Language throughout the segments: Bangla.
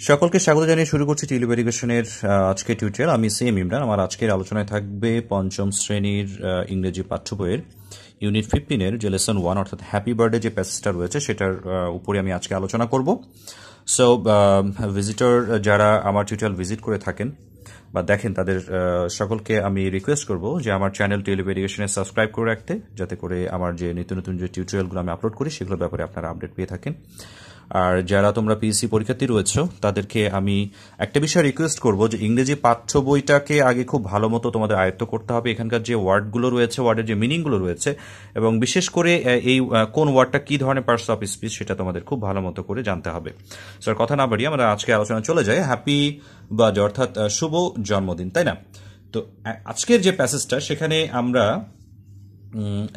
সকলকে স্বাগত জানিয়ে শুরু করছি টিউলিপ এডুকেশনের আজকের টিউটোরিয়াল। আমি সেম ইমরান। আমার আজকের আলোচনায় থাকবে পঞ্চম শ্রেণীর ইংরেজি পাঠ্য বইয়ের ইউনিট 15-এর যে লেসন 1 অর্থাৎ হ্যাপি বার্থডে যে প্যাসেজটা রয়েছে সেটার উপরে আমি আজকে আলোচনা করব। সো ভিজিটর যারা আমার টিউটোরিয়াল ভিজিট করে থাকেন বা দেখেন তাদের সকলকে আমি রিকোয়েস্ট করব যে আমার চ্যানেল টিউলিপ এডুকেশনে সাবস্ক্রাইব করে রাখতে, যাতে করে আমার যে নিত্য নতুন যে টিউটোরিয়ালগুলো আমি আপলোড করি সেগুলোর ব্যাপারে আপনারা আপডেট পেয়ে থাকেন। আর যারা তোমরা পিএসসি পরীক্ষার্থী রয়েছে তাদেরকে আমি একটা বিষয় রিকোয়েস্ট করব যে ইংরেজি পাঠ্য বইটাকে আগে খুব ভালো মতো তোমাদের আয়ত্ত করতে হবে। এখানকার যে ওয়ার্ডগুলো রয়েছে, ওয়ার্ডের যে মিনিংগুলো রয়েছে, এবং বিশেষ করে এই কোন ওয়ার্ডটা কী ধরনের পার্টস অফ স্পিচ সেটা তোমাদের খুব ভালো মতো করে জানতে হবে। স্যার কথা না বাড়িয়ে আমরা আজকে আলোচনা চলে যাই হ্যাপি বার্থডে অর্থাৎ শুভ জন্মদিন, তাই না? তো আজকের যে প্যাসেজটা সেখানে আমরা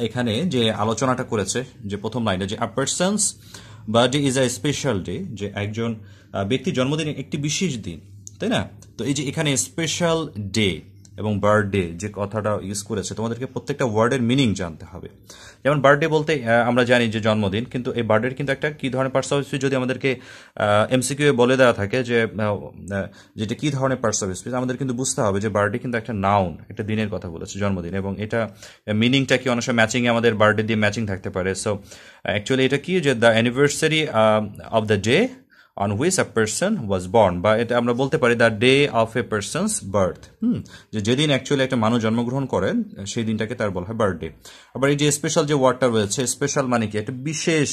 এখানে যে আলোচনাটা করেছে যে প্রথম লাইনে যে a person's birthday is a special day, যে একজন ব্যক্তির জন্মদিন একটি বিশেষ দিন, তাই না? তো এই যে এখানে স্পেশাল ডে এবং বার্থডে যে কথাটা ইউজ করেছে, তোমাদেরকে প্রত্যেকটা ওয়ার্ডের মিনিং জানতে হবে। যেমন বার্থডে বলতে আমরা জানি যে জন্মদিন, কিন্তু এই বার্থডের কিন্তু একটা কী ধরনের পার্টস অফ স্পিচ যদি আমাদেরকে এমসিকিউ বলে দেওয়া থাকে যে যেটা কী ধরনের পার্টস অফ স্পিচ, আমাদের কিন্তু বুঝতে হবে যে বার্থডে কিন্তু একটা নাউন, একটা দিনের কথা বলেছে, জন্মদিন, এবং এটা মিনিংটা কি অনেক সময় ম্যাচিংয়ে আমাদের বার্থডে দিয়ে ম্যাচিং থাকতে পারে। সো অ্যাকচুয়ালি এটা কি যে the anniversary of the day on which a person was born, বা এটা আমরা বলতে পারি the day of a person's birth. যে যেদিন অ্যাকচুয়ালি একটা মানুষ জন্মগ্রহণ করেন সেই দিনটাকে তার বলা হয় বার্থডে। আবার এই যে স্পেশাল যে ওয়ার্ডটা রয়েছে, স্পেশাল মানে কি একটা বিশেষ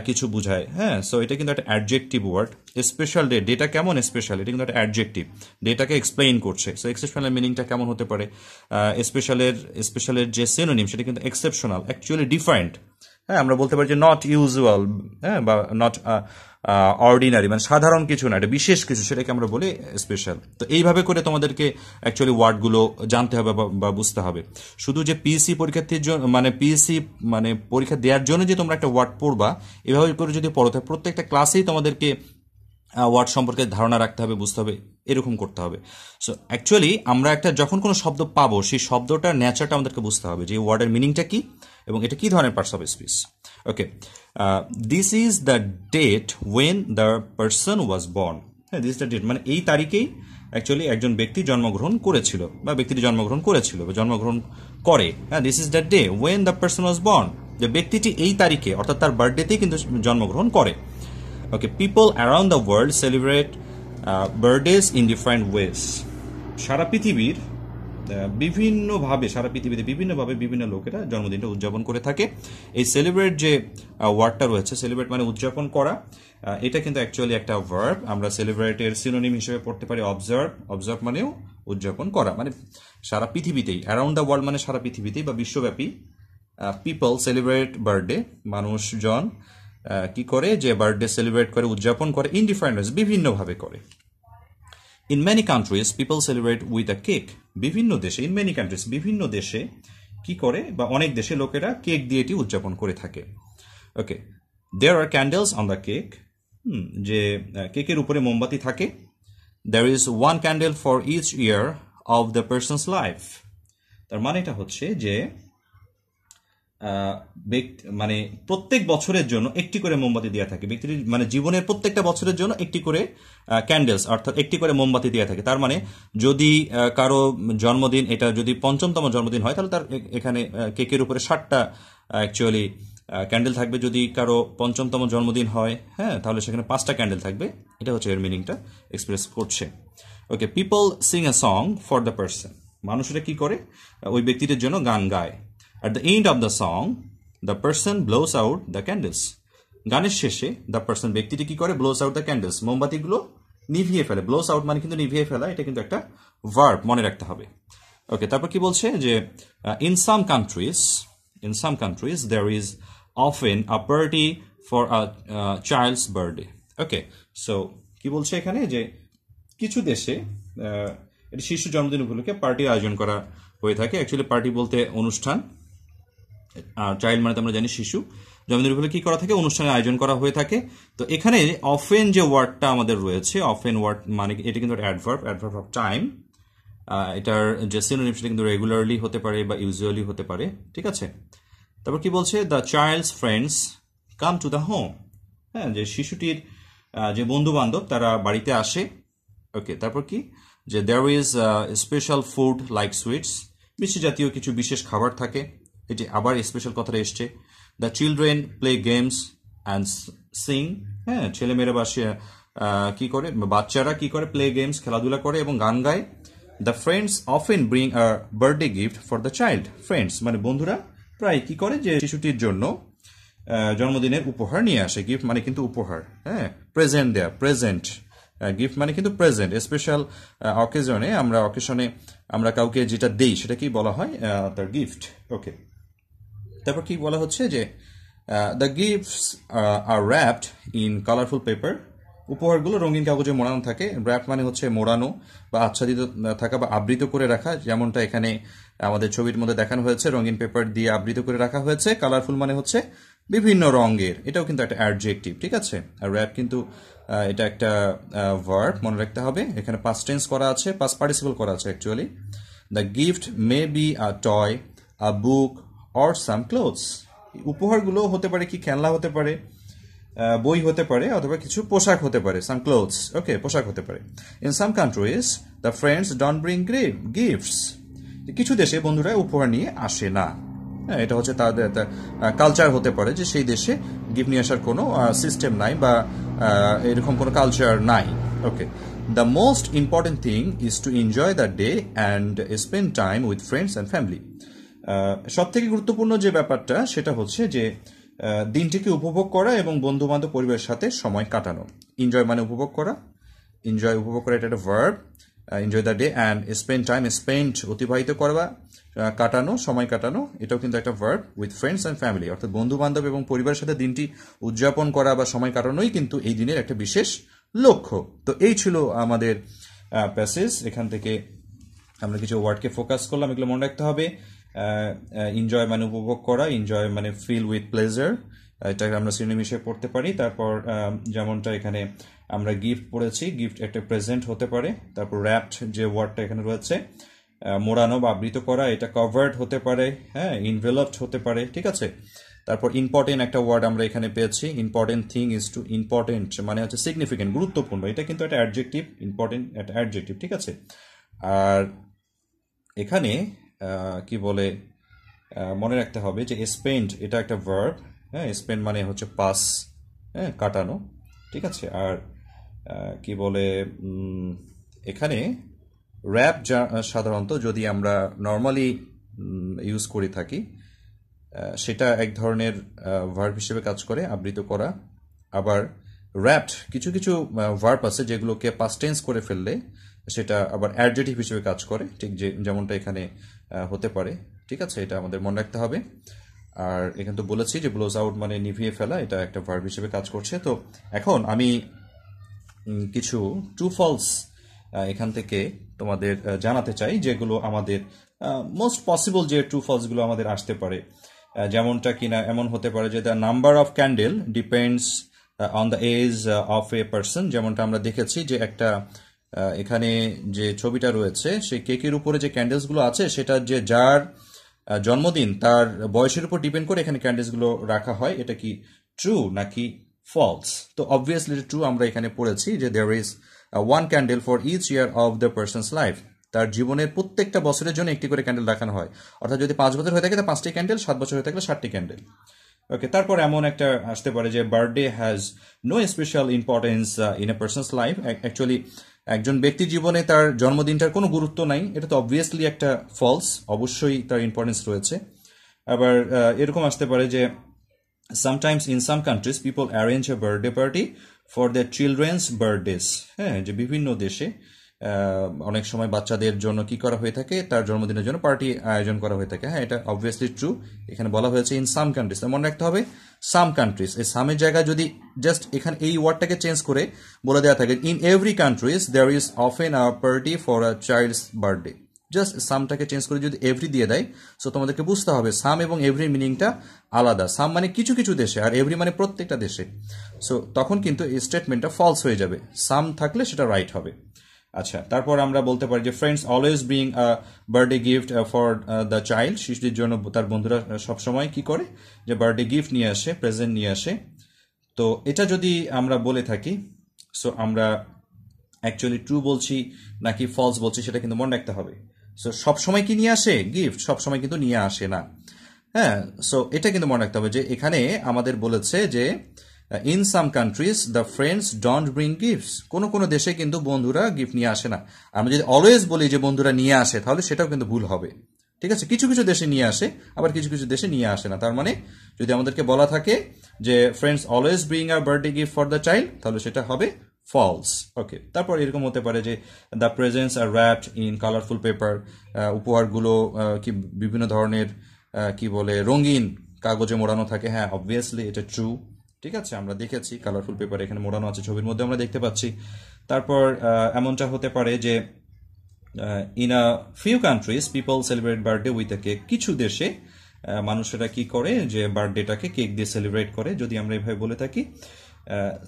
কিছু বোঝায়, হ্যাঁ। সো এটা কিন্তু একটা অ্যাডজেক্টিভ ওয়ার্ড। স্পেশাল ডে, ডেটা কেমন স্পেশাল, এটা কিন্তু একটা অ্যাডজেক্টিভ, ডেটাকে এক্সপ্লেইন করছে। সো এক্সেপশনাল মিনিংটা কেমন হতে পারে, স্পেশালের যে সিনোনিম সেটা কিন্তু এক্সেপশনাল, অ্যাকচুয়ালি ডিফারেন্ট, হ্যাঁ। আমরা বলতে পারি যে নট ইউজুয়াল, হ্যাঁ, বা নট অর্ডিনারি, মানে সাধারণ কিছু না, এটা বিশেষ কিছু, সেটাকে আমরা বলি স্পেশাল। তো এইভাবে করে তোমাদেরকে অ্যাকচুয়ালি ওয়ার্ডগুলো জানতে হবে বা বুঝতে হবে। শুধু যে পিএসসি পরীক্ষার্থীর জন্য, মানে পিএসসি মানে পরীক্ষা দেওয়ার জন্য যে তোমরা একটা ওয়ার্ড পড়বা, এভাবে করে যদি পড়ো তাহলে প্রত্যেকটা ক্লাসেই তোমাদেরকে ওয়ার্ড সম্পর্কে ধারণা রাখতে হবে, বুঝতে হবে, এরকম করতে হবে। সো অ্যাকচুয়ালি আমরা একটা যখন কোনো শব্দ পাবো সেই শব্দটার নেচারটা আমাদেরকে বুঝতে হবে, যে ওয়ার্ডের মিনিংটা কি এবং এটা কি ধরনের parts of speech. Okay, this is the date when the person was born. হ্যাঁ, দিস দ্য ডেট মানে এই তারিখেই অ্যাকচুয়ালি একজন ব্যক্তি জন্মগ্রহণ করেছিল বা ব্যক্তিটি জন্মগ্রহণ করেছিল বা জন্মগ্রহণ করে। হ্যাঁ, this is the day when the person was born, যে ব্যক্তিটি এই তারিখে অর্থাৎ তার বার্থডেতেই কিন্তু জন্মগ্রহণ করে। Okay, people around the world celebrate birthdays in different ways. সারা পৃথিবীর বিভিন্নভাবে বিভিন্ন লোকেরা জন্মদিনটা উদযাপন করে থাকে। এই সেলিব্রেট যে ওয়ার্ডটা রয়েছে, সেলিব্রেট মানে উদযাপন করা, এটা কিন্তু অ্যাকচুয়ালি একটা ভার্ব। আমরা সেলিব্রেটের সিনোনিম হিসেবে পড়তে পারি অবজার্ভ। অবজার্ভ মানেও উদযাপন করা, মানে সারা পৃথিবীতেই, অ্যারাউন্ড দ্য ওয়ার্ল্ড মানে সারা পৃথিবীতেই বা বিশ্বব্যাপী। পিপল সেলিব্রেট বার্থডে, মানুষজন কি করে, যে বার্থডে সেলিব্রেট করে, উদযাপন করে, ইন ডিফারেন্ট ওয়েজ, বিভিন্নভাবে করে। In many countries people celebrate with a cake, বিভিন্ন দেশে, ইন মেনি কান্ট্রিজ বিভিন্ন দেশে কি করে, বা অনেক দেশে লোকেরা কেক দিয়ে এটি উদযাপন করে থাকে। Okay, there are candles on the cake, যে কেকের উপরে মোমবাতি থাকে। There is one candle for each year of the person's life. তার মানেটা হচ্ছে যে মানে প্রত্যেক বছরের জন্য একটি করে মোমবাতি দেওয়া থাকে, ব্যক্তির মানে জীবনের প্রত্যেকটা বছরের জন্য একটি করে ক্যান্ডেলস অর্থাৎ একটি করে মোমবাতি দেওয়া থাকে। তার মানে যদি কারো জন্মদিন, এটা যদি ৫ম জন্মদিন হয় তাহলে তার এখানে কেকের উপরে ৬০টা অ্যাকচুয়ালি ক্যান্ডেল থাকবে। যদি কারো ৫ম জন্মদিন হয়, হ্যাঁ, তাহলে সেখানে 5টা ক্যান্ডেল থাকবে। এটা হচ্ছে এর মিনিংটা এক্সপ্রেস করছে। Okay, people sing a song for the person, মানুষরা কি করে, ওই ব্যক্তিদের জন্য গান গায়। At the end of the song, the person blows out the candles. গানের শেষে দ্য পার্সন ব্যক্তিটি কি করে, blows out the candles, মোমবাতিগুলো নিভিয়ে ফেলে। blows out মানে কিন্তু নিভিয়ে ফেলা, এটা কিন্তু একটা ভার্ব, মনে রাখতে হবে। ওকে, তারপর কি বলছে যে in some countries there is often a party for a child's birthday. Okay, so কি বলছে এখানে, যে কিছু দেশে এটা শিশু জন্মদিন উপলক্ষে পার্টির আয়োজন করা হয়ে থাকে। অ্যাকচুয়ালি পার্টি বলতে অনুষ্ঠান, আর চাইল্ড মানে তো আমরা জানি শিশু। জন্মদিন উপলক্ষে কি করা থাকে, অনুষ্ঠানের আয়োজন করা হয়ে থাকে। তো এখানে অফেন যে ওয়ার্ডটা আমাদের রয়েছে, অফেন ওয়ার্ড মানে এটা কিন্তু অ্যাডভার্ব অফ টাইম। এটার যে সিনোনিম সেটা কিন্তু রেগুলারলি হতে পারে বা ইউজুয়ালি হতে পারে, ঠিক আছে। তারপর কি বলছে, the child's friends come to the home, হ্যাঁ, যে শিশুটির যে বন্ধু বান্ধব তারা বাড়িতে আসে। ওকে, তারপর কি, যে there is special food like sweets, মিষ্টি জাতীয় কিছু বিশেষ খাবার থাকে। এটি আবার স্পেশাল কথাটা এসছে। The children play games and sing, হ্যাঁ, ছেলেমেয়েরা বা কি করে, বাচ্চারা কি করে, প্লে গেমস, খেলাধুলা করে এবং গান গায়। The friends often bring a birthday gift for the child, friends মানে বন্ধুরা প্রায় কি করে, যে শিশুটির জন্য জন্মদিনের উপহার নিয়ে আসে। গিফট মানে কিন্তু উপহার, হ্যাঁ, প্রেজেন্ট দেয়া, প্রেজেন্ট। গিফট মানে কিন্তু প্রেজেন্ট, স্পেশাল অকেশনে আমরা কাউকে যেটা দেই সেটা কি বলা হয়, তার গিফট। ওকে, তারপর কি বলা হচ্ছে, যে the gifts are wrapped in colourful paper, উপহারগুলো রঙিন কাগজে মোড়ানো থাকে। র্যাপ মানে হচ্ছে মোড়ানো বা আচ্ছাদিত থাকা বা আবৃত করে রাখা, যেমনটা এখানে আমাদের ছবির মধ্যে দেখানো হয়েছে, রঙিন পেপার দিয়ে আবৃত করে রাখা হয়েছে। কালারফুল মানে হচ্ছে বিভিন্ন রঙের, এটাও কিন্তু একটা অ্যাডজেক্টিভ, ঠিক আছে। আর র্যাপ কিন্তু এটা একটা ভার্ব, মনে রাখতে হবে। এখানে পাস্ট টেন্স করা আছে, পাস্ট পার্টিসিপল করা আছে actually. The gift may be a toy, a book or some clothes, উপহারগুলো হতে পারে কি, খেলনা হতে পারে, বই হতে পারে, অথবা কিছু পোশাক হতে পারে, সাম ক্লোথস। ওকে, পোশাক হতে পারে। In some countries the friends don't bring gifts, কিছু দেশে বন্ধুরা উপহার নিয়ে আসে না। এটা হচ্ছে তাদের কালচার হতে পারে, যে সেই দেশে গিফট নিয়ে আসার কোনো সিস্টেম নাই বা এরকম কোনো কালচার নাই। Okay, the most important thing is to enjoy the day and spend time with friends and family, সব থেকে গুরুত্বপূর্ণ যে ব্যাপারটা সেটা হচ্ছে যে দিনটিকে উপভোগ করা এবং বন্ধু বান্ধব পরিবারের সাথে সময় কাটানো। এনজয় মানে উপভোগ করা, এনজয় উপভোগ করা, এটা একটা verb. Enjoy the day and spend time, spend অতিবাহিত করা, কাটানো, সময় কাটানো, এটাও কিন্তু একটা verb. With friends and family, অর্থাৎ বন্ধু বান্ধব এবং পরিবারের সাথে দিনটি উদযাপন করা বা সময় কাটানোই কিন্তু এই দিনের একটা বিশেষ লক্ষ্য। তো এই ছিল আমাদের প্যাসেজ। এখান থেকে আমরা কিছু ওয়ার্ডকে ফোকাস করলাম, এগুলো মনে রাখতে হবে। এনজয় মানে উপভোগ করা, এনজয় মানে ফিল উইথ প্লেজার, এটা আমরা সিনোনিম হিসেবে পড়তে পারি। তারপর যেমনটা এখানে আমরা গিফট পড়েছি, গিফট একটা প্রেজেন্ট হতে পারে। তারপর র্যাপড যে ওয়ার্ডটা এখানে রয়েছে, মোড়ানো বা আবৃত করা, এটা কভার্ড হতে পারে, হ্যাঁ, ইনভেলপড হতে পারে, ঠিক আছে। তারপর ইম্পর্টেন্ট একটা ওয়ার্ড আমরা এখানে পেয়েছি, important thing is to, important মানে হচ্ছে সিগনিফিকেন্ট, গুরুত্বপূর্ণ, এটা কিন্তু একটা অ্যাডজেক্টিভ, ইম্পর্টেন্ট একটা অ্যাডজেক্টিভ, ঠিক আছে। আর এখানে কি বলে, মনে রাখতে হবে যে স্পেন্ড এটা একটা ভার্ব, হ্যাঁ, স্পেন্ড মানে হচ্ছে পাস, হ্যাঁ, কাটানো, ঠিক আছে। আর কি বলে, এখানে র্যাপ সাধারণত যদি আমরা নর্মালি ইউজ করে থাকি, সেটা এক ধরনের ভার্ব হিসেবে কাজ করে, আবৃত করা। আবার র্যাপড কিছু কিছু ভার্ব আছে যেগুলোকে পাস্ট টেন্স করে ফেললে সেটা আবার অ্যাডজেক্টিভ হিসেবে কাজ করে, ঠিক যেমনটা এখানে হতে পারে, ঠিক আছে। এটা আমাদের মনে রাখতে হবে। আর এখানে তো বলেছি যে ব্লোজ আউট মানে নিভিয়ে ফেলা, এটা একটা ভার্ব হিসেবে কাজ করছে। তো এখন আমি কিছু ট্রু ফলস এখান থেকে তোমাদের জানাতে চাই, যেগুলো আমাদের মোস্ট পসিবল যে ট্রু ফলসগুলো আমাদের আসতে পারে। যেমনটা কিনা এমন হতে পারে যে the number of candle depends on the age of a person, যেমনটা আমরা দেখেছি যে একটা এখানে যে ছবিটা রয়েছে সেই কেকের উপরে যে ক্যান্ডেলসগুলো আছে সেটা যে যার জন্মদিন তার বয়সের উপর ডিপেন্ড করে এখানে ক্যান্ডেলসগুলো রাখা হয়। এটা কি ট্রু নাকি ফলস? তো অবভিয়াসলি ট্রু, আমরা এখানে পড়েছি যে there is one candle for each year of the person's life, তার জীবনের প্রত্যেকটা বছরের জন্য একটি করে ক্যান্ডেল রাখানো হয়। অর্থাৎ যদি 5 বছর হয়ে থাকে তা 5টি ক্যান্ডেল, 7 বছর হয়ে থাকলে 7টি ক্যান্ডেল। ওকে, তারপর এমন একটা আসতে পারে যে birthday has no special importance in a person's life, actually একজন ব্যক্তির জীবনে তার জন্মদিনটার কোনো গুরুত্ব নাই, এটা তো অবভিয়াসলি একটা ফলস, অবশ্যই তার ইম্পর্টেন্স রয়েছে। আবার এরকম আসতে পারে যে sometimes in some countries people arrange a birthday party for their children's birthdays, হ্যাঁ, যে বিভিন্ন দেশে অনেক সময় বাচ্চাদের জন্য কি করা হয়ে থাকে, তার জন্মদিনের জন্য পার্টি আয়োজন করা হয়ে থাকে। হ্যাঁ, এটা অবভিয়াসলি ট্রু, এখানে বলা হয়েছে ইন সাম কান্ট্রিজ, মনে রাখতে হবে সাম কান্ট্রিজ। এই সামের জায়গায় যদি জাস্ট এখানে এই ওয়ার্ডটাকে চেঞ্জ করে বলে দেওয়া থাকে in every countries there is often a party for a child's birthday, just সামটাকে চেঞ্জ করে যদি এভরি দিয়ে দেয়, সো তোমাদেরকে বুঝতে হবে সাম এবং এভরি মিনিংটা আলাদা। সাম মানে কিছু কিছু দেশে, আর এভরি মানে প্রত্যেকটা দেশে। সো তখন কিন্তু এই স্টেটমেন্টটা ফলস হয়ে যাবে, সাম থাকলে সেটা রাইট হবে। আচ্ছা, তারপর আমরা বলতে পারি যে friends always bring a birthday gift for the child, শিশুটির জন্য তার বন্ধুরা সবসময় কি করে, যে বার্থডে গিফট নিয়ে আসে, প্রেজেন্ট নিয়ে আসে। তো এটা যদি আমরা বলে থাকি সো আমরা অ্যাকচুয়ালি ট্রু বলছি নাকি ফলস বলছি সেটা কিন্তু মনে রাখতে হবে। সো সবসময় কি নিয়ে আসে গিফট? সবসময় কিন্তু নিয়ে আসে না। হ্যাঁ, সো এটা কিন্তু মনে রাখতে হবে যে এখানে আমাদের বলেছে যে in some countries the friends don't bring gifts. কোনো কোনো দেশে কিন্তু বন্ধুরা গিফট নিয়ে আসে না। আমরা যদি অলওয়েজ বলি যে বন্ধুরা নিয়ে আসে, তাহলে সেটাও কিন্তু ভুল হবে। ঠিক আছে, কিছু কিছু দেশে নিয়ে আসে, আবার কিছু কিছু দেশে নিয়ে আসে না। তার মানে যদি আমাদেরকে বলা থাকে যে friends always bring a birthday gift for the child, তাহলে সেটা হবে ফলস। ওকে, তারপর এরকম হতে পারে যে the presents are wrapped in colourful paper. উপহারগুলো কি বিভিন্ন ধরনের কি বলে রঙিন কাগজে মোড়ানো থাকে। হ্যাঁ, অবভিয়াসলি এটা ট্রু। ঠিক আছে, আমরা দেখেছি কালারফুল পেপার এখানে মোড়ানো আছে, ছবির মধ্যে আমরা দেখতে পাচ্ছি। তারপর এমনটা হতে পারে যে in a few countries people celebrate birthday with a cake. কিছু দেশে মানুষেরা কি করে যে বার্থডেটাকে কেক দিয়ে সেলিব্রেট করে। যদি আমরা এভাবে বলে থাকি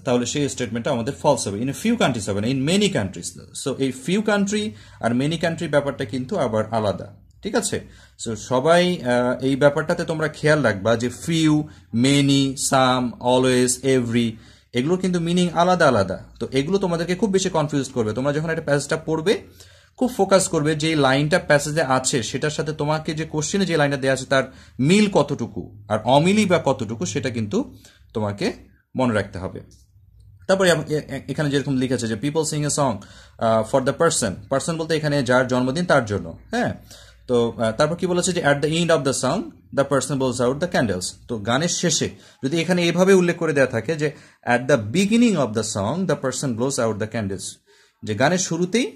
তাহলে সেই স্টেটমেন্টটা আমাদের ফলস হবে। ইন ফিউ কান্ট্রিজ হবে না, ইন মেনি কান্ট্রিজ। সো এই few country are many country ব্যাপারটা কিন্তু আবার আলাদা। ঠিক আছে, সো সবাই এই ব্যাপারটাতে তোমরা খেয়াল রাখবা যে ফিউ, মেনি, সাম, অলওয়েজ, এভরি, এগুলো কিন্তু মিনিং আলাদা আলাদা। তো এগুলো তোমাদেরকে খুব বেশি কনফিউজ করবে। তোমরা যখন একটা প্যাসেজটা পড়বে খুব ফোকাস করবে যে লাইনটা প্যাসেজে আছে সেটার সাথে তোমাকে যে কোশ্চেনে যে লাইনটা দেওয়া আছে তার মিল কতটুকু আর অমিলি বা কতটুকু, সেটা কিন্তু তোমাকে মনে রাখতে হবে। তারপরে এখানে যেরকম লিখেছে যে people Singh a song for the person. Person বলতে এখানে যার জন্মদিন তার জন্য। হ্যাঁ, তো তারপর কি বলেছে যে at the end of the song the person blows out the candles. তো গানের শেষে যদি এখানে এভাবে উল্লেখ করে দেওয়া থাকে যে at the beginning of the song the person blows out the candles, যে গানের শুরুতেই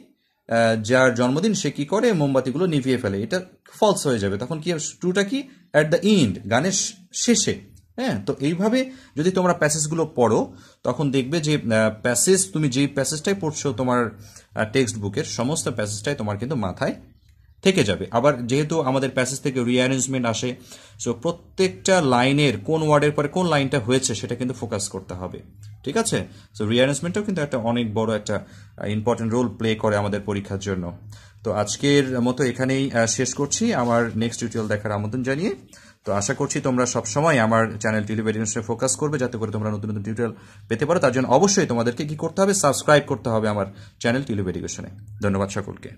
যার জন্মদিন সে কি করে মোমবাতিগুলো নিভিয়ে ফেলে, এটা ফলস হয়ে যাবে। তখন কি ট্রুটা কি? অ্যাট দ্য এন্ড, গানের শেষে। হ্যাঁ, তো এইভাবে যদি তোমরা প্যাসেজগুলো পড়ো তখন দেখবে যে প্যাসেজ, তুমি যেই প্যাসেজটাই পড়ছো তোমার টেক্সট বুকের সমস্ত প্যাসেজটাই তোমার কিন্তু মাথায় থেকে যাবে। আবার যেহেতু আমাদের প্যাসেজ থেকে রিঅ্যারেঞ্জমেন্ট আসে, সো প্রত্যেকটা লাইনের কোন ওয়ার্ডের পরে কোন লাইনটা হয়েছে সেটা কিন্তু ফোকাস করতে হবে। ঠিক আছে, সো রিঅ্যারেঞ্জমেন্টটাও কিন্তু একটা অনেক বড় একটা ইম্পর্টেন্ট রোল প্লে করে আমাদের পরীক্ষার জন্য। তো আজকের মতো এখানেই শেষ করছি, আমার নেক্সট টিউটোরিয়াল দেখার আমন্ত্রণ জানিয়ে। তো আশা করছি তোমরা সবসময় আমার চ্যানেল টিউলিপ এডুকেশনে ফোকাস করবে যাতে করে তোমরা নতুন নতুন টিউটোরিয়াল পেতে পারো। তার জন্য অবশ্যই তোমাদেরকে কি করতে হবে? সাবস্ক্রাইব করতে হবে আমার চ্যানেল টিউলিপ এডুকেশনে। ধন্যবাদ সকলকে।